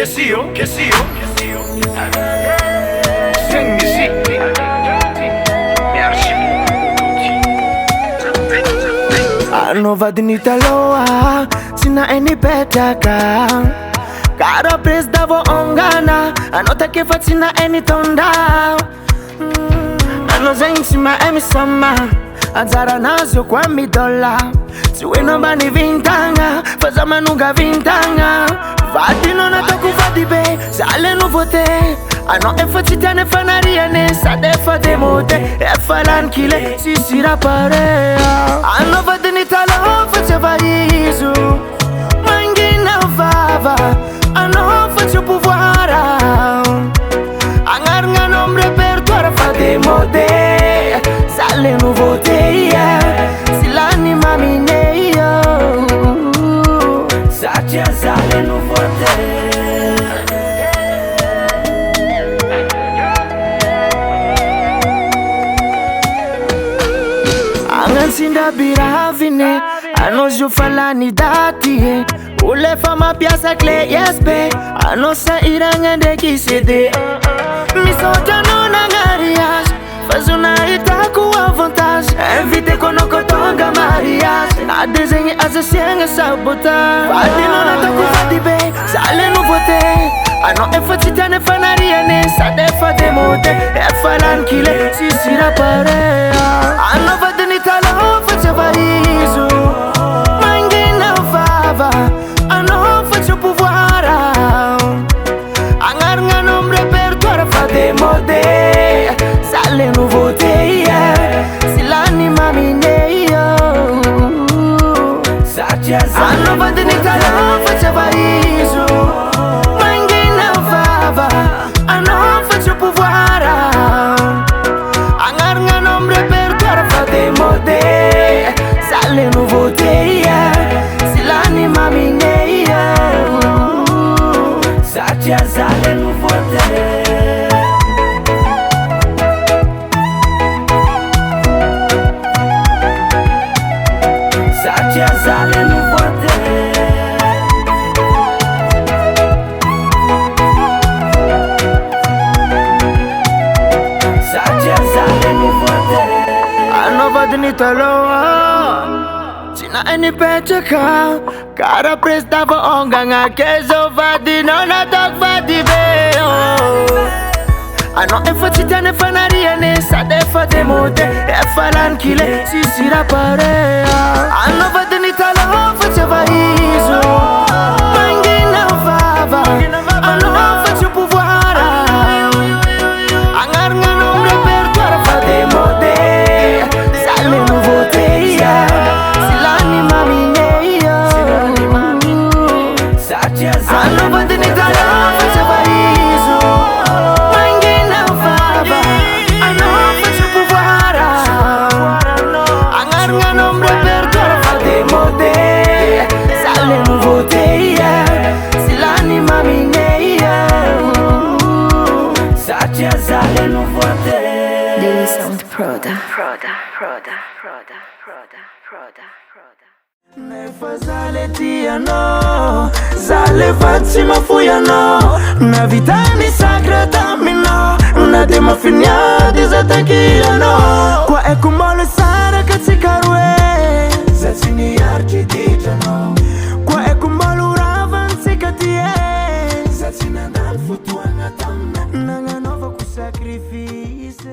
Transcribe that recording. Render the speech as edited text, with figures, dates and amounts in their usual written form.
Kesy Sing musique Merci Nouveaute ni taloa Sina eni petaka Karo pres davo ongana Anota ke fatina eni tonda Ano zengi sima emi sama Anzara nazio kwa midola Siwe nomba ni vintanga Faza manuga vintanga Vadi non ataku vadi be Sale nouveauté Ano efatita ne fanariane Sa defa demote Efalan kile Sisira parea Ano vadi ni talo Faceva isu Mangina vava Ano faccio pouvoira Angar nga nom repertoire Fa demode Sale nouveauté Silani mamine Satia sale nouveauté Angan sinda biravine Ano jo falani dati Ule fama piasa kle yespe Ano sa irangende kisede Misoja no nangarias Fazuna itaku avantage Invite kono kotonga mariage Na desenhe asasienga sabota Fadi no nataku fadi be Sale nouveauté Ano efatita ne fanariane Sa defa demote Efalan kile Sisira parea Ano vadi ni talo Faceva isu Mangina vava Ano faccio pouvoira Angar nga nom repertoire Fa demode Sale nouveauté Silani mamine Satia sale Ano vadi ni talo Faceva isu Mangina vava Ano faccio pouvoira Angar nga nom repertoire Fa demode Sale nouveauté Silani mamine Satia sale nouveauté Satia sale nouveauté Satia sale nouveauté Ano vadi ni taloa Sina eni petaka Kara pres davo onganga Kezo vadi nona tok vadi beo Ano efatita ne fanariane Sa defa demote Efalan kile Sisira parea Ano vadi ni talo Faceva isu Mangina vava Ano faccio pouvoira Angar nga nom repertoire Fa demode Sale nouveauté Silani mamine Satia sale Ano vadi ni talo Faceva isu Mangina vava Ano faccio pouvoira Angar nga nom repertoire Fa demode Sale nouveauté Silani mamine Satia sale nouveauté Nouveaute Proda. Nefa zale tiano Zale fatima fuyano Na vitani sagrata mino Na dema finiadi za takiano Kwa ekumbole sara katsikarwe Zatsini archi ditano Kwa ekumbole uravan sikatie Zatsina dan futuanga tamna Nanga nova ku sacrifice